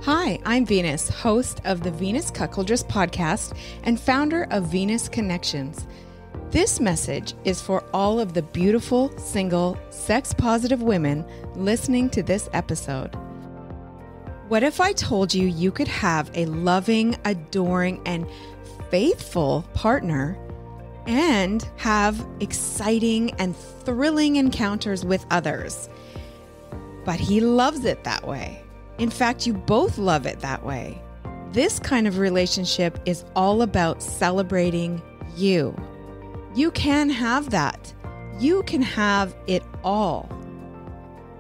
Hi, I'm Venus, host of the Venus Cuckoldress podcast and founder of Venus Connections. This message is for all of the beautiful, single, sex-positive women listening to this episode. What if I told you you could have a loving, adoring, and faithful partner and have exciting and thrilling encounters with others? But he loves it that way. In fact, you both love it that way. This kind of relationship is all about celebrating you. You can have that. You can have it all.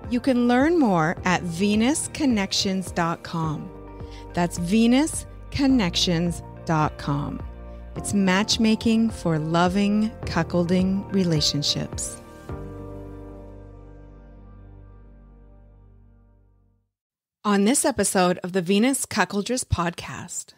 You can learn more at venusconnections.com. That's venusconnections.com. It's matchmaking for loving, cuckolding relationships. On this episode of the Venus Cuckoldress podcast.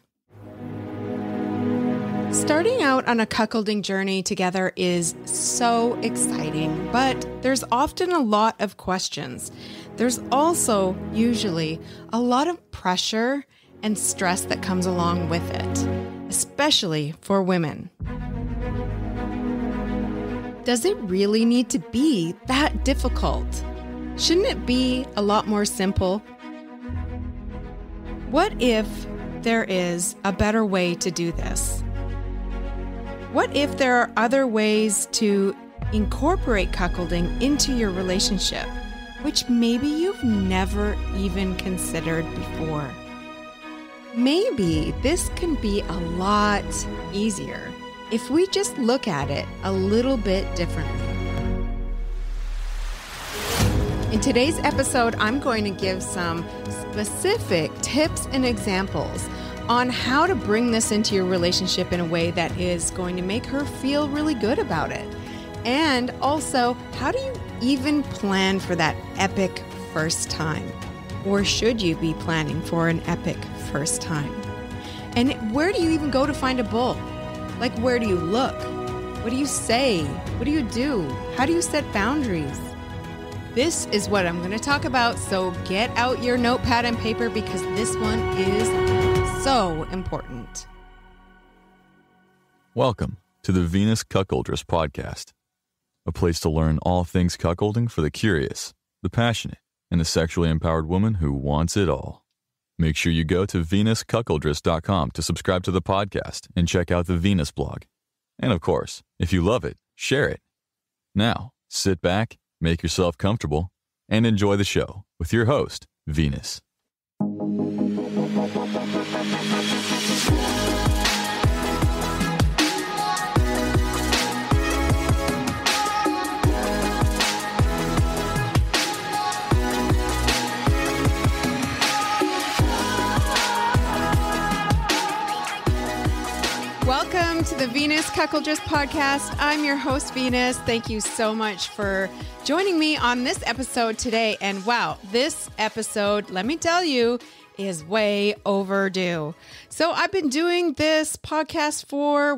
Starting out on a cuckolding journey together is so exciting, but there's often a lot of questions. There's also usually a lot of pressure and stress that comes along with it, especially for women. Does it really need to be that difficult? Shouldn't it be a lot more simple? What if there is a better way to do this? What if there are other ways to incorporate cuckolding into your relationship, which maybe you've never even considered before? Maybe this can be a lot easier if we just look at it a little bit differently. In today's episode, I'm going to give some specific tips and examples on how to bring this into your relationship in a way that is going to make her feel really good about it. And also, how do you even plan for that epic first time? Or should you be planning for an epic first time? And where do you even go to find a bull? Like, where do you look? What do you say? What do you do? How do you set boundaries? This is what I'm going to talk about, so get out your notepad and paper because this one is so important. Welcome to the Venus Cuckoldress podcast, a place to learn all things cuckolding for the curious, the passionate, and the sexually empowered woman who wants it all. Make sure you go to venuscuckoldress.com to subscribe to the podcast and check out the Venus blog. And of course, if you love it, share it. Now, sit back, make yourself comfortable, and enjoy the show with your host, Venus. Welcome to the Venus Cuckoldress podcast. I'm your host, Venus. Thank you so much for joining me on this episode today. And wow, this episode, let me tell you, is way overdue. So I've been doing this podcast for,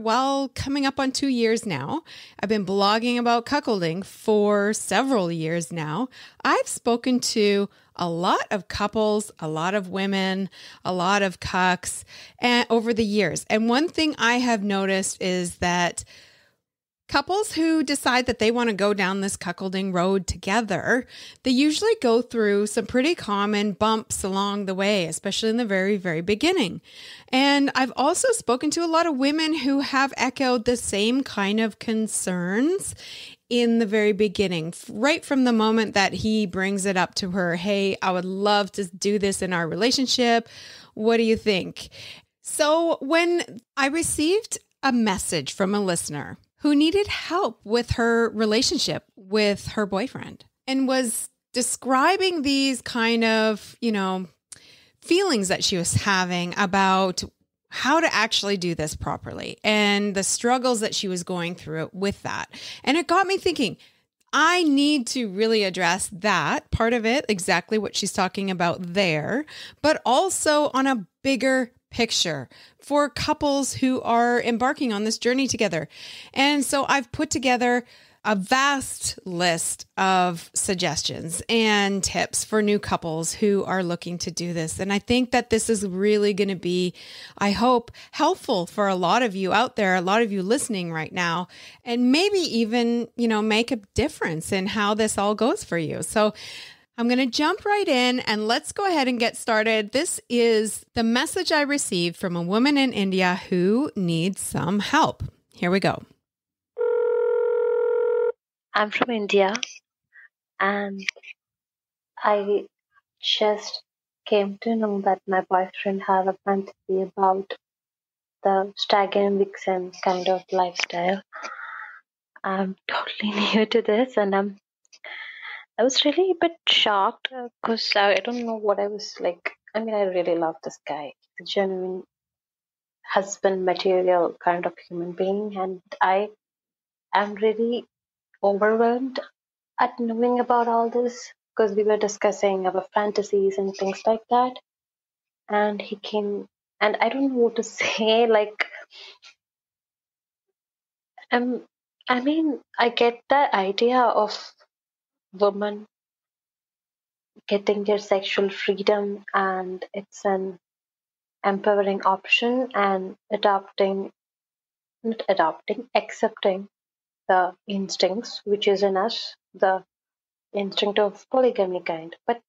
coming up on 2 years now. I've been blogging about cuckolding for several years now. I've spoken to a lot of couples, a lot of women, a lot of cucks over the years. And one thing I have noticed is that couples who decide that they want to go down this cuckolding road together, they usually go through some pretty common bumps along the way, especially in the very, very beginning. And I've also spoken to a lot of women who have echoed the same kind of concerns in the very beginning, right from the moment that he brings it up to her. Hey, I would love to do this in our relationship. What do you think? So when I received a message from a listener who needed help with her relationship with her boyfriend and was describing these kind of, feelings that she was having about how to actually do this properly and the struggles that she was going through with that. And it got me thinking, I need to really address that part of it, exactly what she's talking about there, but also on a bigger picture for couples who are embarking on this journey together. And so I've put together a vast list of suggestions and tips for new couples who are looking to do this. And I think that this is really going to be, I hope, helpful for a lot of you out there, a lot of you listening right now, and maybe even, make a difference in how this all goes for you. So I'm going to jump right in and let's go ahead and get started. This is the message I received from a woman in India who needs some help. Here we go. I'm from India and I just came to know that my boyfriend have a fantasy about the stag and vixen kind of lifestyle. I'm totally new to this and I was really a bit shocked because I don't know what I was like. I mean, I really love this guy. He's a genuine husband material kind of human being and I am really overwhelmed at knowing about all this because we were discussing our fantasies and things like that. And he came, and I don't know what to say. I mean, I get that idea of women getting their sexual freedom, and it's an empowering option, and accepting the instincts which is in us, the instinct of polygamy kind. But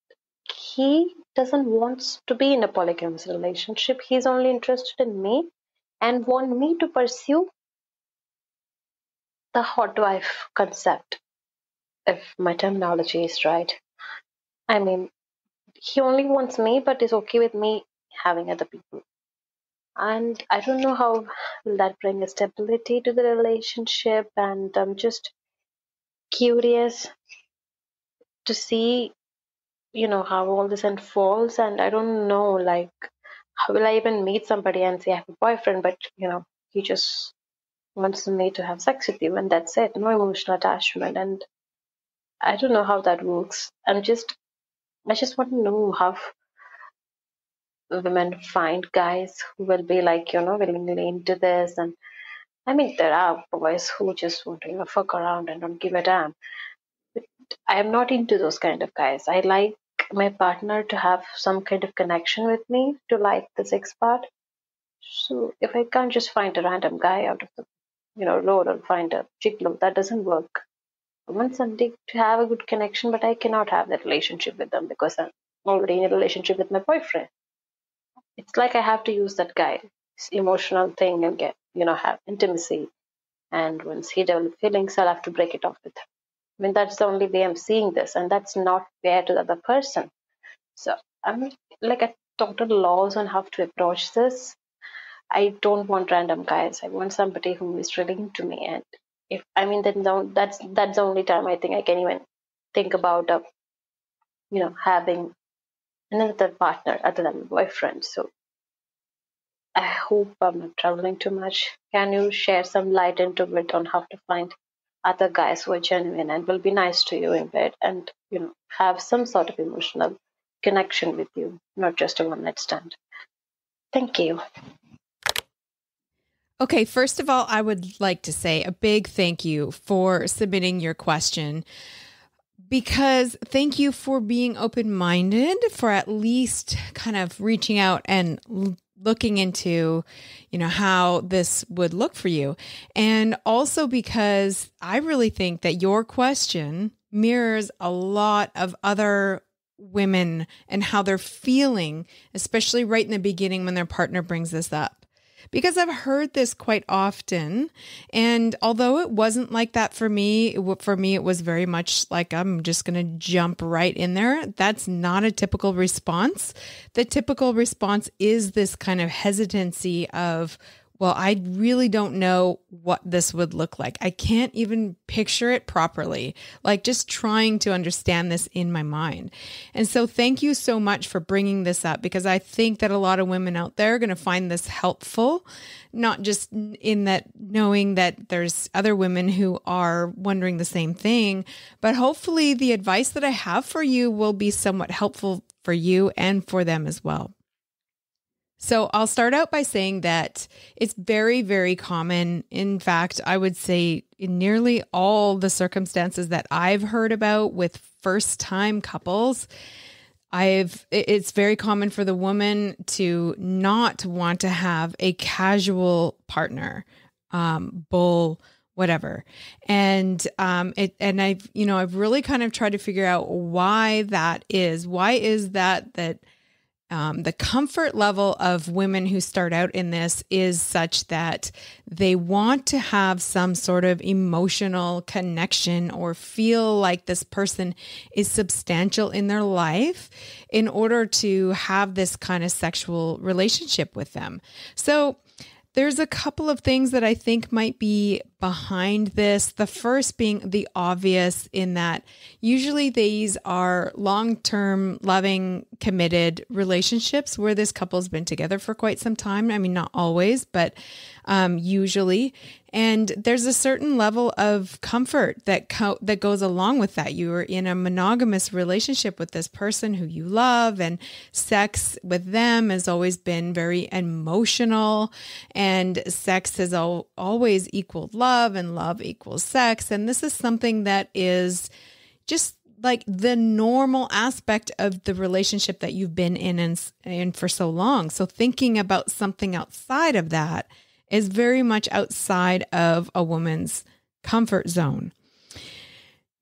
he doesn't want to be in a polygamous relationship. He's only interested in me and want me to pursue the hot wife concept, if my terminology is right. I mean, he only wants me, but is okay with me having other people. And I don't know how will that bring a stability to the relationship. And I'm just curious to see, how all this unfolds. And I don't know, how will I even meet somebody and say I have a boyfriend, but he just wants me to have sex with you and that's it, no emotional attachment. And I don't know how that works. I just want to know how women find guys who will be willingly into this. And I mean, there are boys who just want to fuck around and don't give a damn, but I am not into those kind of guys. I like my partner to have some kind of connection with me, to like the sex part. So if I can't just find a random guy out of the road or find a gigolo, that doesn't work. I want somebody to have a good connection, but I cannot have that relationship with them because I'm already in a relationship with my boyfriend. It's like I have to use that guy, this emotional thing, and get have intimacy. And once he develops feelings, I'll have to break it off with him. I mean, that's the only way I'm seeing this, and that's not fair to the other person. So I'm like a total loss on how to approach this. I don't want random guys. I want somebody who is really into me. And then that's the only time I think I can even think about having another partner other than my boyfriend. So I hope I'm not traveling too much. Can you share some light into it on how to find other guys who are genuine and will be nice to you in bed and have some sort of emotional connection with you, not just a one night stand? Thank you. Okay, first of all, I would like to say a big thank you for submitting your question, because thank you for being open-minded, for at least kind of reaching out and looking into, how this would look for you. And also because I really think that your question mirrors a lot of other women and how they're feeling, especially right in the beginning when their partner brings this up. Because I've heard this quite often. And although it wasn't like that for me, it was very much like, I'm just going to jump right in there. That's not a typical response. The typical response is this kind of hesitancy of, well, I really don't know what this would look like. I can't even picture it properly, like just trying to understand this in my mind. And so thank you so much for bringing this up, because I think that a lot of women out there are going to find this helpful, not just in that knowing that there's other women who are wondering the same thing, but hopefully the advice that I have for you will be somewhat helpful for you and for them as well. So I'll start out by saying that it's very, very common. In fact, I would say in nearly all the circumstances that I've heard about with first-time couples, it's very common for the woman to not want to have a casual partner, bull, whatever. And I've really kind of tried to figure out why that is. Why is that the comfort level of women who start out in this is such that they want to have some sort of emotional connection or feel like this person is substantial in their life in order to have this kind of sexual relationship with them. So there's a couple of things that I think might be behind this. The first being the obvious, in that usually these are long-term, loving, committed relationships where this couple's been together for quite some time. I mean, not always, but usually. And there's a certain level of comfort that goes along with that. You are in a monogamous relationship with this person who you love, and sex with them has always been very emotional, and sex has always equaled love, and love equals sex. And this is something that is just like the normal aspect of the relationship that you've been in for so long. So thinking about something outside of that is very much outside of a woman's comfort zone.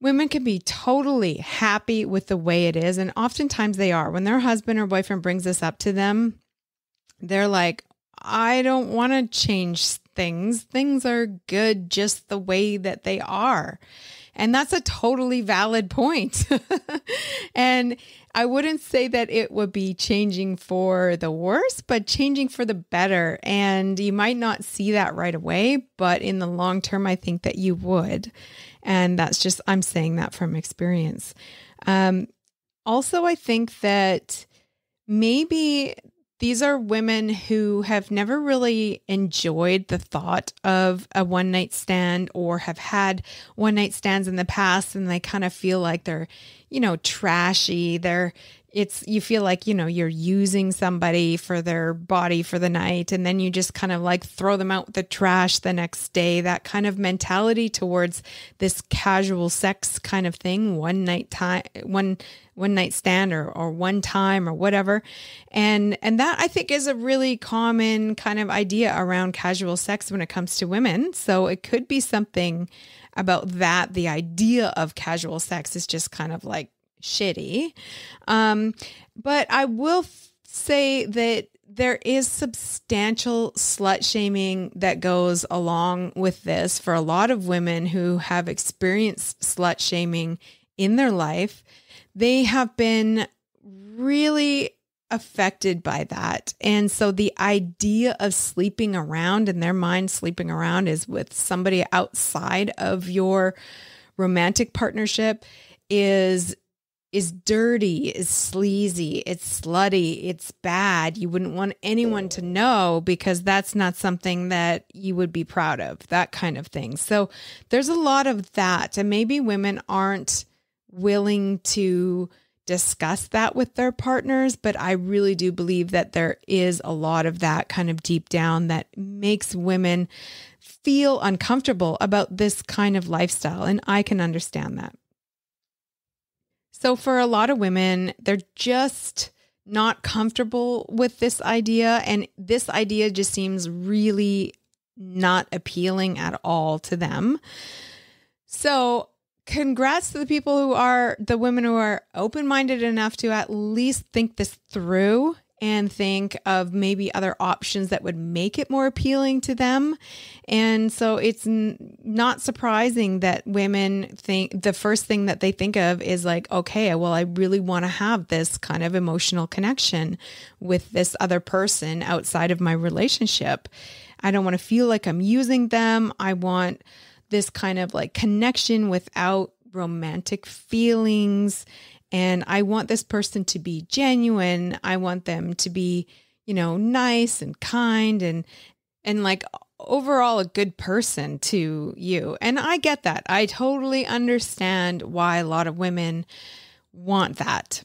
Women can be totally happy with the way it is, and oftentimes they are. When their husband or boyfriend brings this up to them, they're like, I don't want to change things. Things are good just the way that they are. And that's a totally valid point. And I wouldn't say that it would be changing for the worse, but changing for the better. And you might not see that right away, but in the long term, I think that you would. And that's just, I'm saying that from experience. Also, I think that maybe these are women who have never really enjoyed the thought of a one night stand, or have had one night stands in the past, and they kind of feel like they're, trashy. You feel like, you're using somebody for their body for the night, and then you just kind of like throw them out with the trash the next day. That kind of mentality towards this casual sex kind of thing, one night stand or one time or whatever. And that I think is a really common kind of idea around casual sex when it comes to women. So it could be something about that. The idea of casual sex is just kind of like shitty. But I will say that there is substantial slut shaming that goes along with this for a lot of women who have experienced slut shaming in their life. They have been really affected by that. And so the idea of sleeping around, in their mind, sleeping around is with somebody outside of your romantic partnership is dirty, is sleazy, it's slutty, it's bad. You wouldn't want anyone to know because that's not something that you would be proud of, that kind of thing. So there's a lot of that. And maybe women aren't willing to discuss that with their partners, but I really do believe that there is a lot of that kind of deep down that makes women feel uncomfortable about this kind of lifestyle. And I can understand that. So for a lot of women, they're just not comfortable with this idea. And this idea just seems really not appealing at all to them. So congrats to the women who are open-minded enough to at least think this through and think of maybe other options that would make it more appealing to them. And so it's not surprising that women think the first thing that they think of is like, okay, well, I really want to have this kind of emotional connection with this other person outside of my relationship. I don't want to feel like I'm using them. I want this kind of like connection without romantic feelings. And I want this person to be genuine. I want them to be, nice and kind and like overall a good person to you. And I get that. I totally understand why a lot of women want that.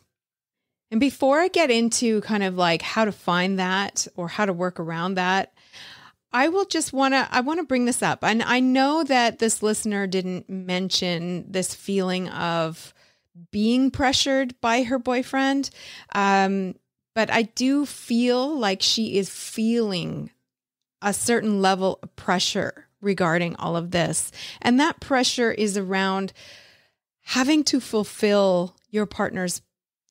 And before I get into kind of like how to find that or how to work around that, I want to bring this up. And I know that this listener didn't mention this feeling of being pressured by her boyfriend. But I do feel like she is feeling a certain level of pressure regarding all of this. And that pressure is around having to fulfill your partner's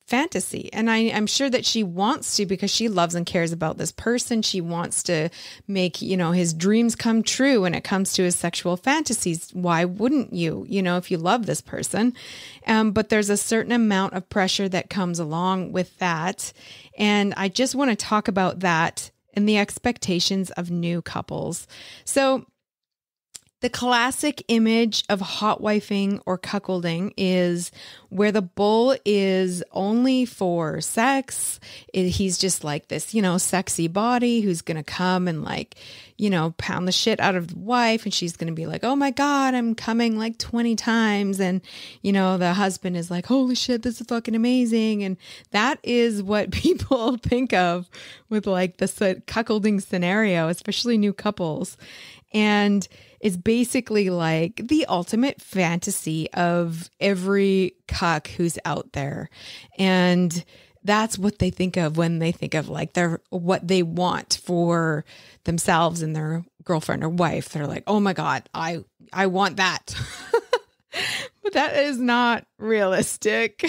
fantasy. And I'm sure that she wants to, because she loves and cares about this person. She wants to make, his dreams come true when it comes to his sexual fantasies. Why wouldn't you, if you love this person? But there's a certain amount of pressure that comes along with that. And I just want to talk about that and the expectations of new couples. So the classic image of hot wifing or cuckolding is where the bull is only for sex. He's just like this, sexy body who's going to come and pound the shit out of the wife. And she's going to be like, oh my God, I'm coming like 20 times. And, the husband is like, holy shit, this is fucking amazing. And that is what people think of with like this cuckolding scenario, especially new couples. And it's basically like the ultimate fantasy of every cuck who's out there. And that's what they think of when they think of like what they want for themselves and their girlfriend or wife. They're like, oh my God, I want that. But that is not realistic.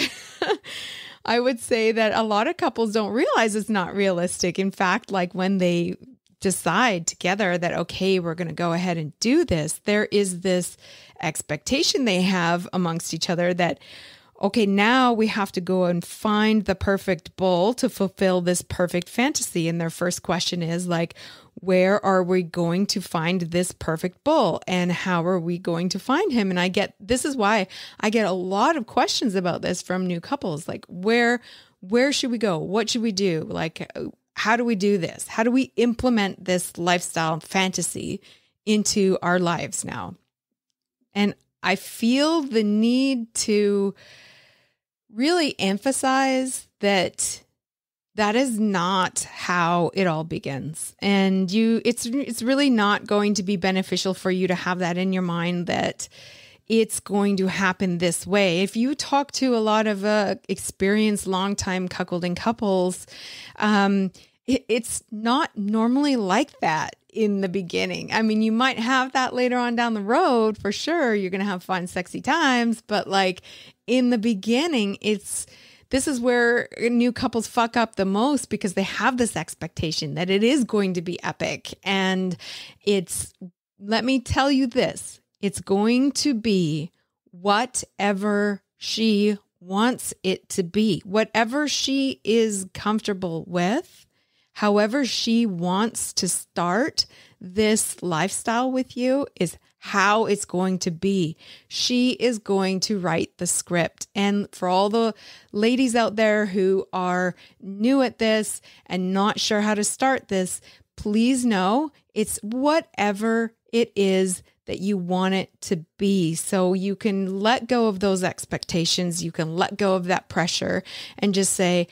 I would say that a lot of couples don't realize it's not realistic. In fact, like when they decide together that, okay, we're going to go ahead and do this, there is this expectation they have amongst each other that, okay, now we have to go and find the perfect bull to fulfill this perfect fantasy. And their first question is like, where are we going to find this perfect bull? And how are we going to find him? And this is why I get a lot of questions about this from new couples. Like, where should we go? What should we do? Like, how do we do this? How do we implement this lifestyle fantasy into our lives now? And I feel the need to really emphasize that is not how it all begins. And it's really not going to be beneficial for you to have that in your mind that it's going to happen this way. If you talk to a lot of experienced, long-time cuckolding couples, it's not normally like that in the beginning. I mean, you might have that later on down the road for sure. You're going to have fun, sexy times. But like in the beginning, this is where new couples fuck up the most because they have this expectation that it is going to be epic. And let me tell you this, it's going to be whatever she wants it to be, whatever she is comfortable with. However she wants to start this lifestyle with you is how it's going to be. She is going to write the script. And for all the ladies out there who are new at this and not sure how to start this, please know it's whatever it is that you want it to be. So you can let go of those expectations. You can let go of that pressure and just say,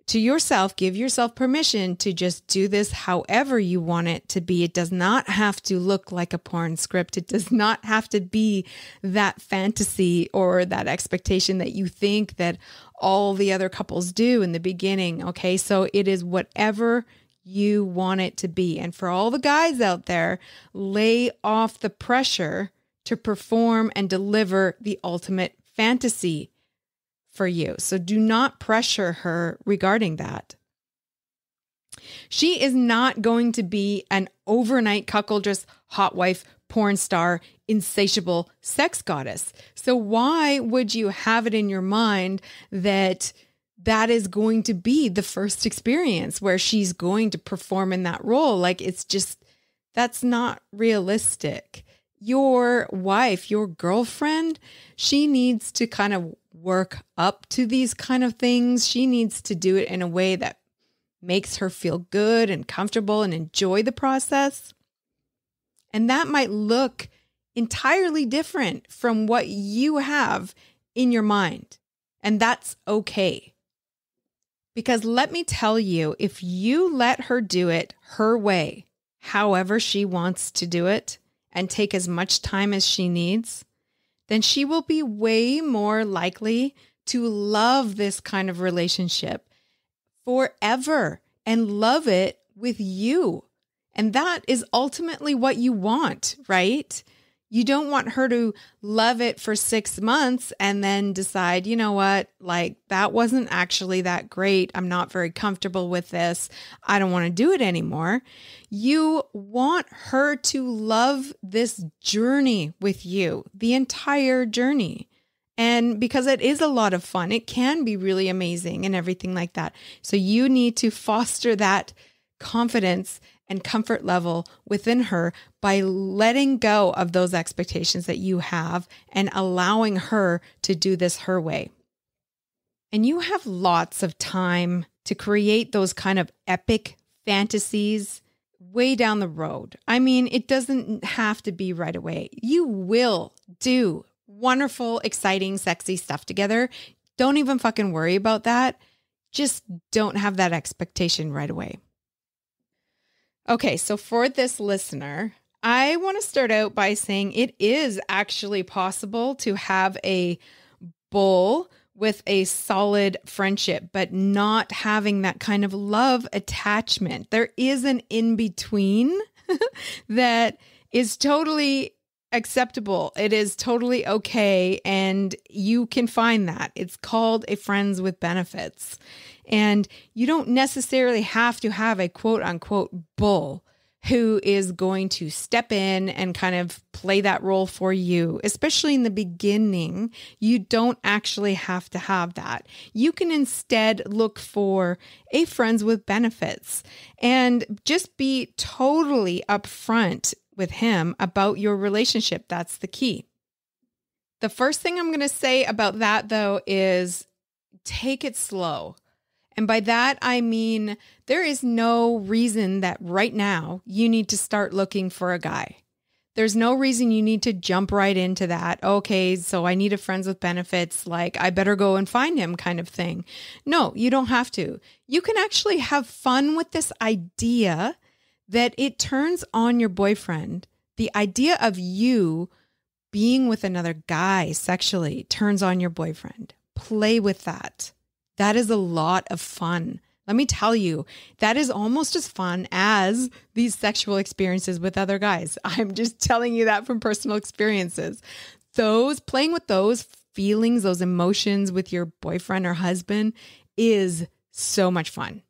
to yourself, give yourself permission to just do this however you want it to be. It does not have to look like a porn script. It does not have to be that fantasy or that expectation that you think that all the other couples do in the beginning. Okay, so it is whatever you want it to be. And for all the guys out there, lay off the pressure to perform and deliver the ultimate fantasy for you. So do not pressure her regarding that. She is not going to be an overnight cuckoldress, hot wife, porn star, insatiable sex goddess. So why would you have it in your mind that is going to be the first experience where she's going to perform in that role? Like, that's not realistic. Your wife, your girlfriend, she needs to kind of work up to these kind of things. She needs to do it in a way that makes her feel good and comfortable and enjoy the process. And that might look entirely different from what you have in your mind. And that's okay. Because let me tell you, if you let her do it her way, however she wants to do it, and take as much time as she needs, then she will be way more likely to love this kind of relationship forever and love it with you. And that is ultimately what you want, right? You don't want her to love it for 6 months and then decide, you know what, like that wasn't actually that great. I'm not very comfortable with this. I don't want to do it anymore. You want her to love this journey with you, the entire journey. And because it is a lot of fun, it can be really amazing and everything like that. So you need to foster that confidence and comfort level within her by letting go of those expectations that you have and allowing her to do this her way. And you have lots of time to create those kind of epic fantasies way down the road. I mean, it doesn't have to be right away. You will do wonderful, exciting, sexy stuff together. Don't even fucking worry about that. Just don't have that expectation right away. Okay, so for this listener, I want to start out by saying it is actually possible to have a bull with a solid friendship, but not having that kind of love attachment. There is an in-between that is totally acceptable. It is totally okay. And you can find that. It's called a friends with benefits. And you don't necessarily have to have a quote unquote bull who is going to step in and kind of play that role for you, especially in the beginning. You don't actually have to have that. You can instead look for a friends with benefits and just be totally upfront with him about your relationship. That's the key. The first thing I'm going to say about that, though, is take it slow. And by that, I mean, there is no reason that right now you need to start looking for a guy. There's no reason you need to jump right into that. Okay, so I need a friends with benefits, like I better go and find him kind of thing. No, you don't have to. You can actually have fun with this idea that it turns on your boyfriend. The idea of you being with another guy sexually turns on your boyfriend. Play with that. That is a lot of fun. Let me tell you, that is almost as fun as these sexual experiences with other guys. I'm just telling you that from personal experiences. Playing with those feelings, those emotions with your boyfriend or husband is so much fun.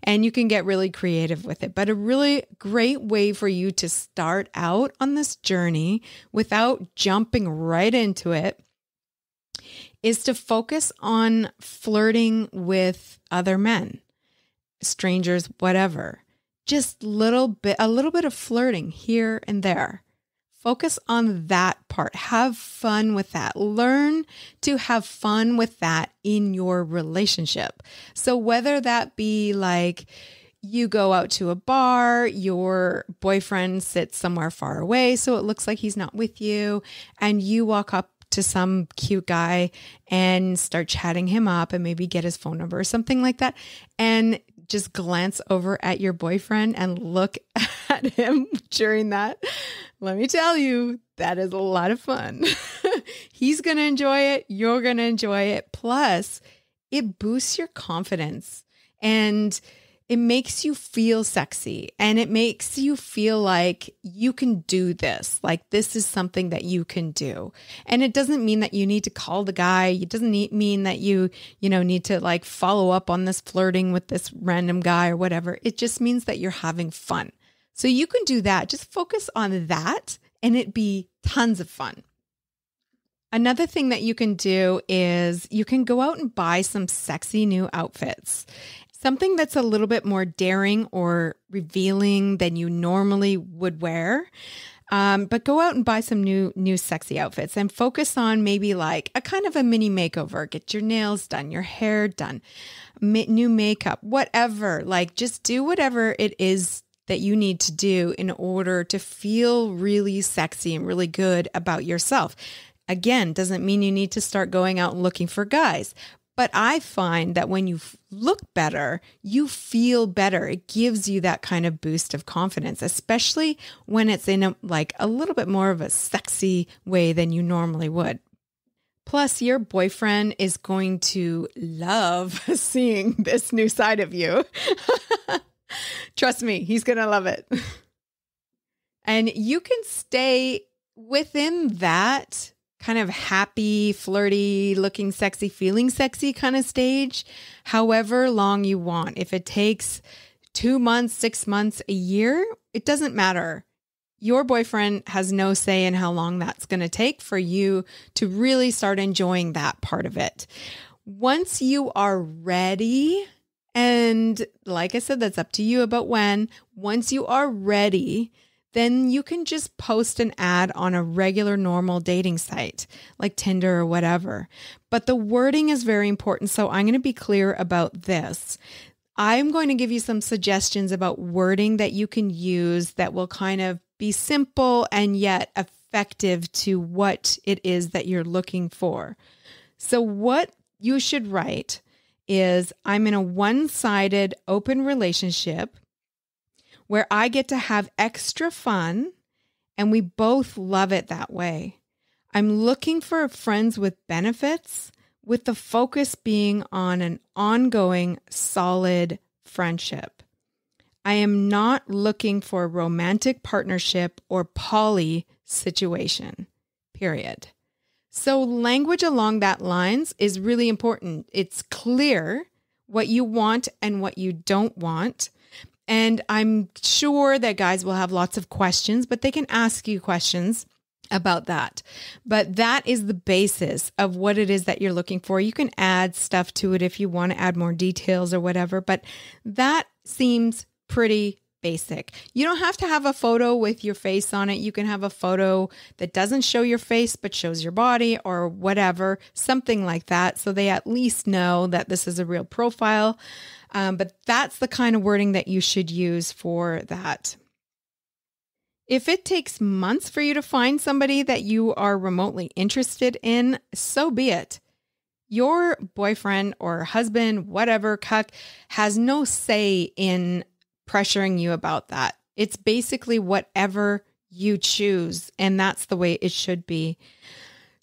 And you can get really creative with it. But a really great way for you to start out on this journey without jumping right into it is to focus on flirting with other men, strangers, whatever. Just a little bit of flirting here and there. Focus on that part. Have fun with that. Learn to have fun with that in your relationship. So whether that be like you go out to a bar, your boyfriend sits somewhere far away, so it looks like he's not with you, and you walk up to some cute guy and start chatting him up and maybe get his phone number or something like that. And just glance over at your boyfriend and look at him during that. Let me tell you, that is a lot of fun. He's going to enjoy it. You're going to enjoy it. Plus, it boosts your confidence and it makes you feel sexy and it makes you feel like you can do this. Like this is something that you can do. And it doesn't mean that you need to call the guy. It doesn't mean that you need to like follow up on this flirting with this random guy or whatever. It just means that you're having fun. So you can do that. Just focus on that and it'd be tons of fun. Another thing that you can do is you can go out and buy some sexy new outfits. Something that's a little bit more daring or revealing than you normally would wear. But go out and buy some new sexy outfits and focus on maybe like a kind of a mini makeover. Get your nails done, your hair done, new makeup, whatever. Like just do whatever it is that you need to do in order to feel really sexy and really good about yourself. Again, doesn't mean you need to start going out and looking for guys. But I find that when you look better, you feel better. It gives you that kind of boost of confidence, especially when it's in a little bit more of a sexy way than you normally would. Plus, your boyfriend is going to love seeing this new side of you. Trust me, he's going to love it. And you can stay within that kind of happy, flirty, looking sexy, feeling sexy kind of stage, however long you want. If it takes 2 months, 6 months, a year, it doesn't matter. Your boyfriend has no say in how long that's going to take for you to really start enjoying that part of it. Once you are ready, and like I said, that's up to you about when, once you are ready, then you can just post an ad on a regular, normal dating site like Tinder or whatever. But the wording is very important. So I'm going to be clear about this. I'm going to give you some suggestions about wording that you can use that will kind of be simple and yet effective to what it is that you're looking for. So what you should write is, I'm in a one-sided open relationship where I get to have extra fun and we both love it that way. I'm looking for friends with benefits, with the focus being on an ongoing, solid friendship. I am not looking for a romantic partnership or poly situation, period. So language along that lines is really important. It's clear what you want and what you don't want. And I'm sure that guys will have lots of questions, but they can ask you questions about that. But that is the basis of what it is that you're looking for. You can add stuff to it if you want to add more details or whatever, but that seems pretty basic. You don't have to have a photo with your face on it. You can have a photo that doesn't show your face, but shows your body or whatever, something like that. So they at least know that this is a real profile. But that's the kind of wording that you should use for that. If it takes months for you to find somebody that you are remotely interested in, so be it. Your boyfriend or husband, whatever, cuck, has no say in pressuring you about that. It's basically whatever you choose, and that's the way it should be.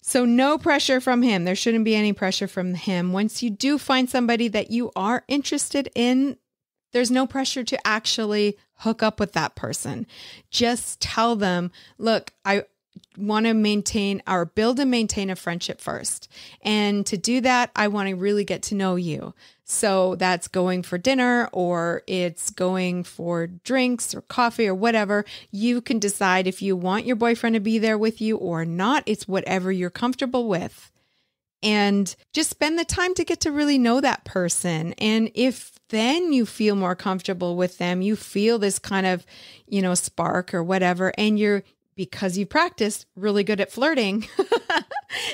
So no pressure from him. There shouldn't be any pressure from him. Once you do find somebody that you are interested in, there's no pressure to actually hook up with that person. Just tell them, look, I want to maintain or build and maintain a friendship first. And to do that, I want to really get to know you. So that's going for dinner, or it's going for drinks or coffee or whatever. You can decide if you want your boyfriend to be there with you or not. It's whatever you're comfortable with. And just spend the time to get to really know that person. And if then you feel more comfortable with them, you feel this kind of, spark or whatever, and because you practiced really good at flirting,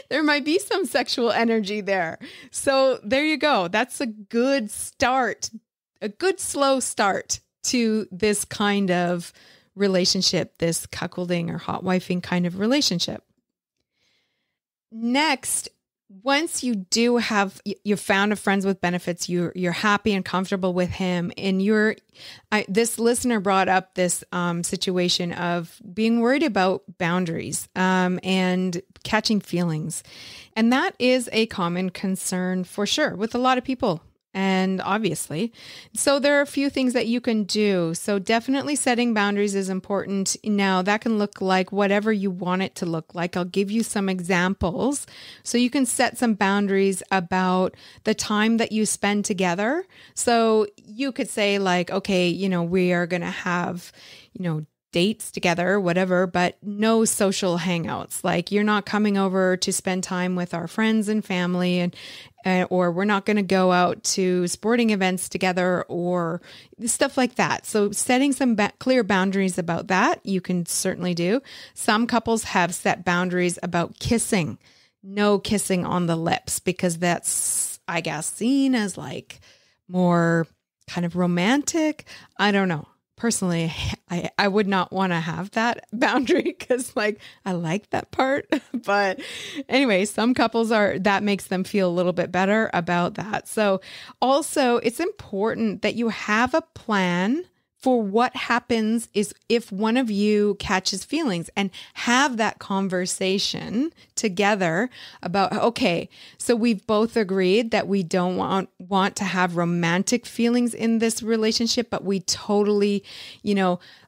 there might be some sexual energy there. So there you go. That's a good start, a good slow start to this kind of relationship, this cuckolding or hot wifing kind of relationship. Next, once you do have, you found a friends with benefits, you're happy and comfortable with him, and this listener brought up this situation of being worried about boundaries and catching feelings. And that is a common concern for sure with a lot of people. And obviously, so there are a few things that you can do. So definitely setting boundaries is important. Now that can look like whatever you want it to look like. I'll give you some examples. So you can set some boundaries about the time that you spend together. So you could say like, okay, we are going to have, dates together, whatever, but no social hangouts. Like you're not coming over to spend time with our friends and family or we're not going to go out to sporting events together or stuff like that. So setting some clear boundaries about that, you can certainly do. Some couples have set boundaries about kissing, no kissing on the lips, because that's, I guess, seen as like more kind of romantic. I don't know. Personally, I would not want to have that boundary because like, I like that part. But anyway, some couples that makes them feel a little bit better about that. So also it's important that you have a plan for what happens is if one of you catches feelings, and have that conversation together about, okay, so we've both agreed that we don't want to have romantic feelings in this relationship, but we totally,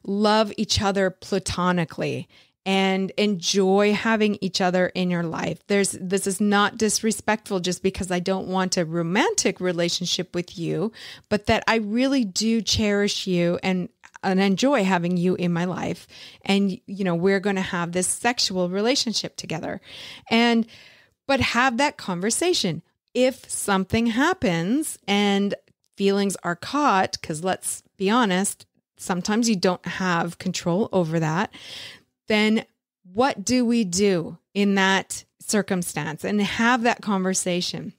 love each other platonically and enjoy having each other in your life. This is not disrespectful just because I don't want a romantic relationship with you, but that I really do cherish you and enjoy having you in my life. And, we're going to have this sexual relationship together. But have that conversation. If something happens and feelings are caught, because let's be honest, sometimes you don't have control over that, then what do we do in that circumstance? And have that conversation.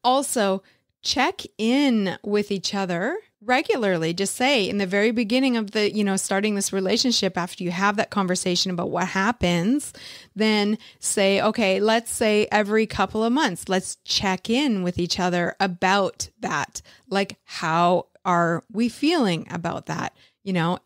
Also, check in with each other regularly. Just say in the very beginning of the, starting this relationship, after you have that conversation about what happens, then say, okay, let's say every couple of months, let's check in with each other about that. Like, how are we feeling about that?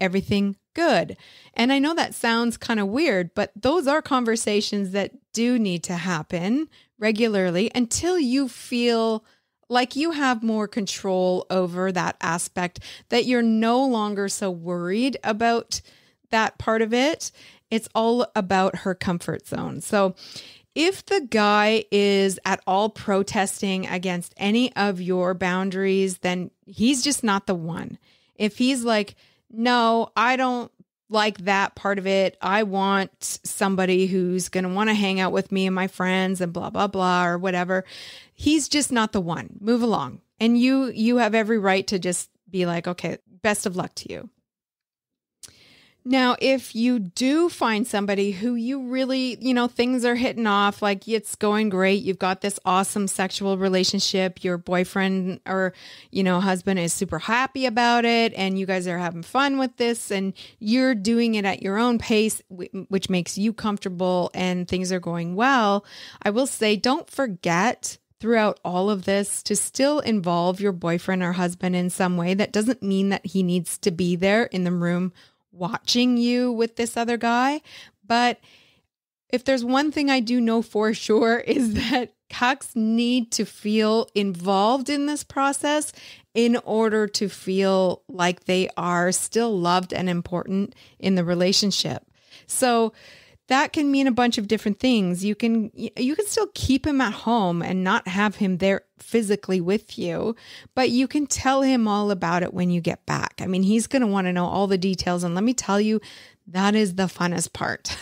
Everything good. And I know that sounds kind of weird, but those are conversations that do need to happen regularly until you feel like you have more control over that aspect, that you're no longer so worried about that part of it. It's all about her comfort zone. So if the guy is at all protesting against any of your boundaries, then he's just not the one. If he's like, no, I don't like that part of it. I want somebody who's going to want to hang out with me and my friends and blah, blah, blah, or whatever. He's just not the one. Move along. And you have every right to just be like, okay, best of luck to you. Now, if you do find somebody who you really, things are hitting off, like it's going great, you've got this awesome sexual relationship, your boyfriend or, husband is super happy about it, and you guys are having fun with this, and you're doing it at your own pace, which makes you comfortable, and things are going well, I will say, don't forget throughout all of this to still involve your boyfriend or husband in some way. That doesn't mean that he needs to be there in the room watching you with this other guy. But if there's one thing I do know for sure is that cucks need to feel involved in this process in order to feel like they are still loved and important in the relationship. So that can mean a bunch of different things. You can still keep him at home and not have him there physically with you, but you can tell him all about it when you get back. I mean, he's going to want to know all the details. And let me tell you, that is the funnest part,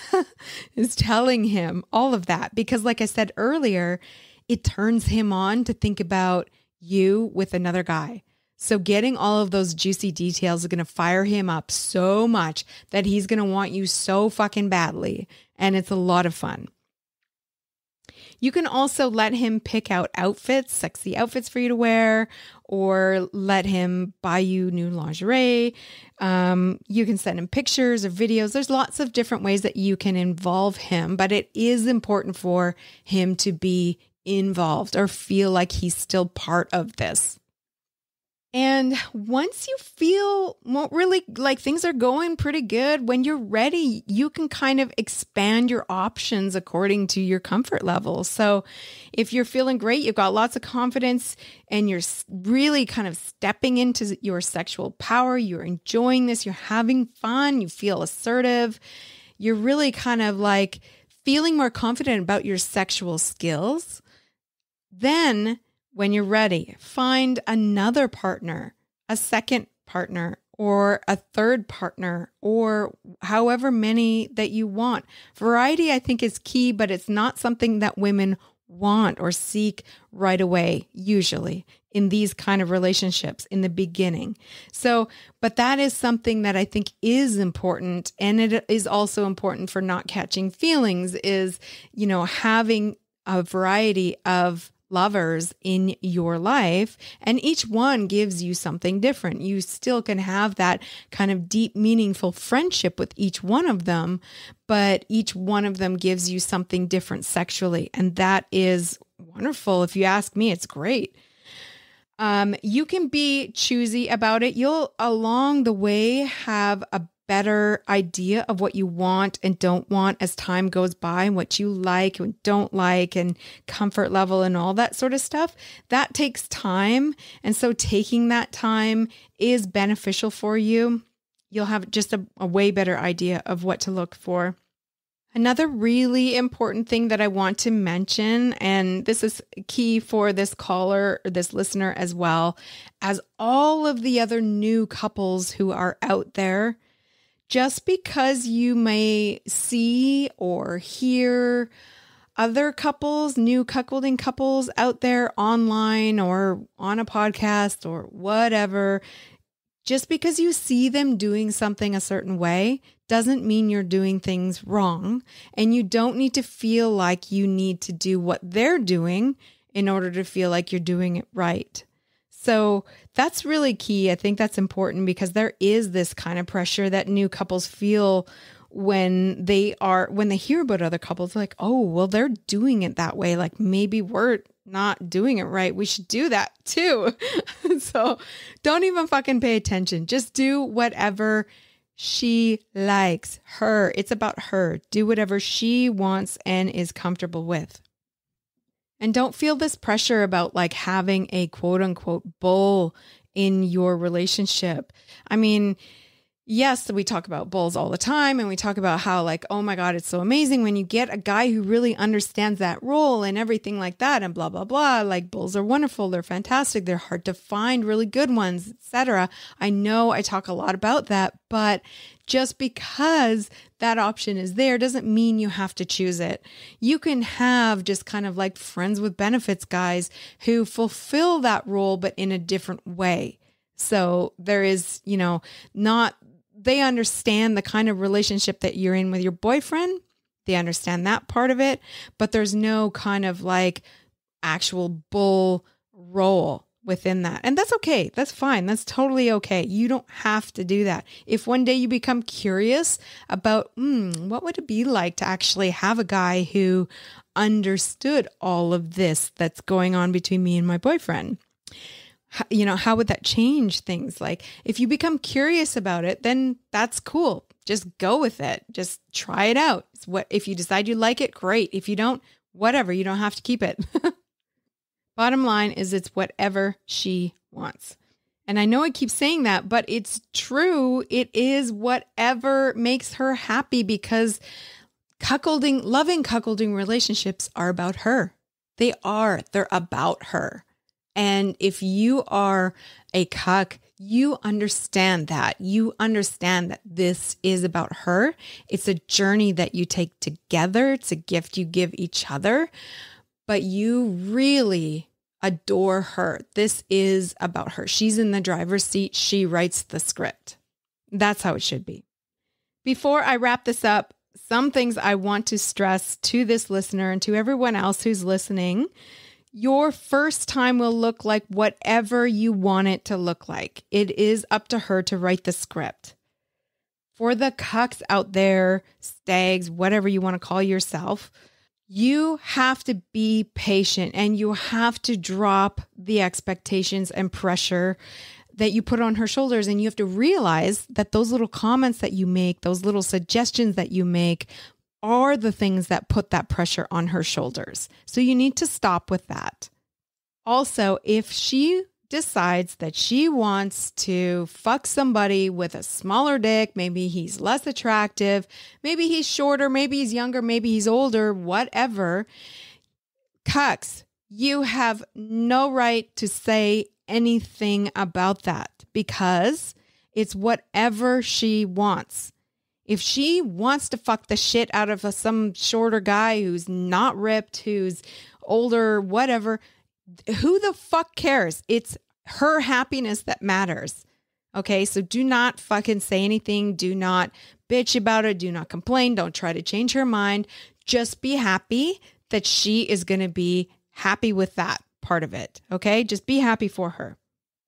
is telling him all of that. Because like I said earlier, it turns him on to think about you with another guy. So getting all of those juicy details is going to fire him up so much that he's going to want you so fucking badly. And it's a lot of fun. You can also let him pick out outfits, sexy outfits for you to wear, or let him buy you new lingerie. You can send him pictures or videos. There's lots of different ways that you can involve him, but it is important for him to be involved or feel like he's still part of this. And once you feel really like things are going pretty good, when you're ready, you can kind of expand your options according to your comfort level. So if you're feeling great, you've got lots of confidence and you're really kind of stepping into your sexual power, you're enjoying this, you're having fun, you feel assertive, you're really kind of like feeling more confident about your sexual skills, then when you're ready, find another partner, a second partner, or a third partner, or however many that you want. Variety, I think, is key, but it's not something that women want or seek right away, usually in these kind of relationships in the beginning. So, but that is something that I think is important. And it is also important for not catching feelings is, having a variety of lovers in your life, and each one gives you something different. You still can have that kind of deep, meaningful friendship with each one of them, but each one of them gives you something different sexually. And that is wonderful. If you ask me, it's great. You can be choosy about it. You'll along the way have a better idea of what you want and don't want as time goes by, and what you like and don't like, and comfort level and all that sort of stuff. That takes time. And so taking that time is beneficial for you. You'll have just a way better idea of what to look for. Another really important thing that I want to mention, and this is key for this caller or this listener as well as all of the other new couples who are out there, just because you may see or hear other couples, new cuckolding couples out there online or on a podcast or whatever, just because you see them doing something a certain way doesn't mean you're doing things wrong. And you don't need to feel like you need to do what they're doing in order to feel like you're doing it right. So that's really key. I think that's important because there is this kind of pressure that new couples feel when they hear about other couples, like, oh, well, they're doing it that way. Like maybe we're not doing it right. We should do that too. So don't even fucking pay attention. Just do whatever she likes. It's about her. Do whatever she wants and is comfortable with. And don't feel this pressure about like having a quote unquote bull in your relationship. I mean, yes, we talk about bulls all the time, and we talk about how like, oh my God, it's so amazing when you get a guy who really understands that role and everything like that and blah, blah, blah. Like bulls are wonderful. They're fantastic. They're hard to find really good ones, etc. I know I talk a lot about that, but just because that option is there doesn't mean you have to choose it. You can have just kind of like friends with benefits guys who fulfill that role, but in a different way. So there is, they understand the kind of relationship that you're in with your boyfriend. They understand that part of it, but there's no kind of like actual bull role within that. And that's okay. That's fine. That's totally okay. You don't have to do that. If one day you become curious about, what would it be like to actually have a guy who understood all of this that's going on between me and my boyfriend? How would that change things? Like if you become curious about it, then that's cool. Just go with it. Just try it out. If you decide you like it, great. If you don't, whatever, you don't have to keep it. Bottom line is it's whatever she wants. And I know I keep saying that, but it's true. It is whatever makes her happy because loving cuckolding relationships are about her. They're about her. And if you are a cuck, you understand that. You understand that this is about her. It's a journey that you take together. It's a gift you give each other. But you really adore her. This is about her. She's in the driver's seat. She writes the script. That's how it should be. Before I wrap this up, some things I want to stress to this listener and to everyone else who's listening. Your first time will look like whatever you want it to look like. It is up to her to write the script. For the cucks out there, stags, whatever you want to call yourself, you have to be patient and you have to drop the expectations and pressure that you put on her shoulders. And you have to realize that those little comments that you make, those little suggestions that you make are the things that put that pressure on her shoulders. So you need to stop with that. Also, if she decides that she wants to fuck somebody with a smaller dick, maybe he's less attractive, maybe he's shorter, maybe he's younger, maybe he's older, whatever, cucks, you have no right to say anything about that because it's whatever she wants. If she wants to fuck the shit out of some shorter guy who's not ripped, who's older, whatever, who the fuck cares? It's her happiness that matters. Okay, so do not fucking say anything. Do not bitch about it. Do not complain. Don't try to change her mind. Just be happy that she is going to be happy with that part of it. Okay. Just be happy for her.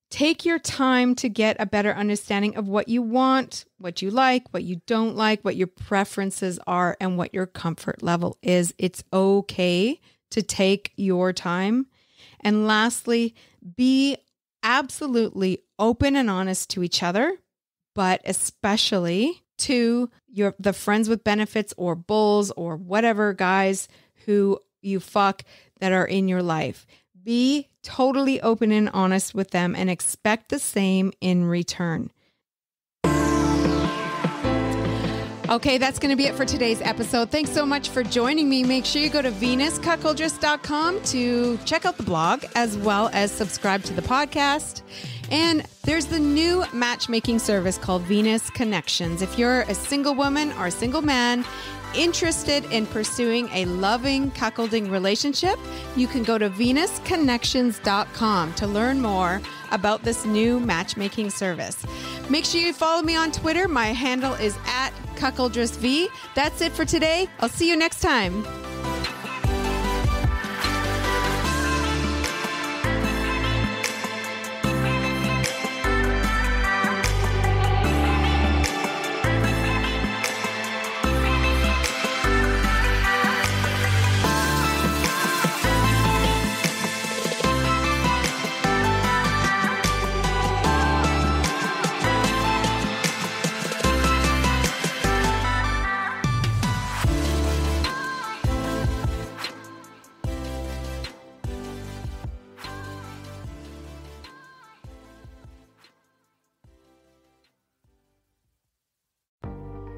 Take your time to get a better understanding of what you want, what you like, what you don't like, what your preferences are, and what your comfort level is. It's okay to take your time. And lastly, be absolutely open and honest to each other, but especially to the friends with benefits or bulls or whatever guys who you fuck that are in your life. Be totally open and honest with them and expect the same in return. Okay, that's going to be it for today's episode. Thanks so much for joining me. Make sure you go to venuscuckoldress.com to check out the blog as well as subscribe to the podcast. And there's the new matchmaking service called Venus Connections. If you're a single woman or a single man interested in pursuing a loving cuckolding relationship, you can go to venusconnections.com to learn more about this new matchmaking service. Make sure you follow me on Twitter. My handle is @cuckoldressv. That's it for today. I'll see you next time.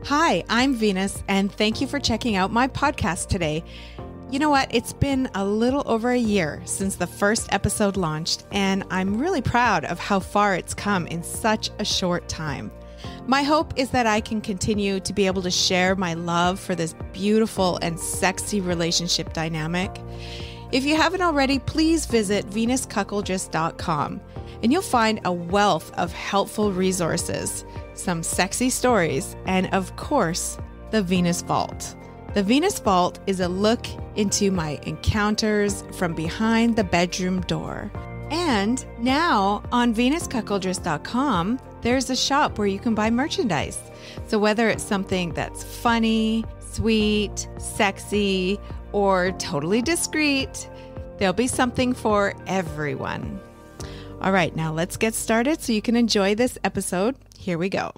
Hi, I'm Venus, and thank you for checking out my podcast today. You know what? It's been a little over a year since the first episode launched, and I'm really proud of how far it's come in such a short time. My hope is that I can continue to be able to share my love for this beautiful and sexy relationship dynamic. If you haven't already, please visit venuscuckoldress.com, and you'll find a wealth of helpful resources, some sexy stories, and of course, the Venus Vault. The Venus Vault is a look into my encounters from behind the bedroom door. And now on venuscuckoldress.com, there's a shop where you can buy merchandise. So whether it's something that's funny, sweet, sexy, or totally discreet, there'll be something for everyone. All right, now let's get started so you can enjoy this episode. Here we go.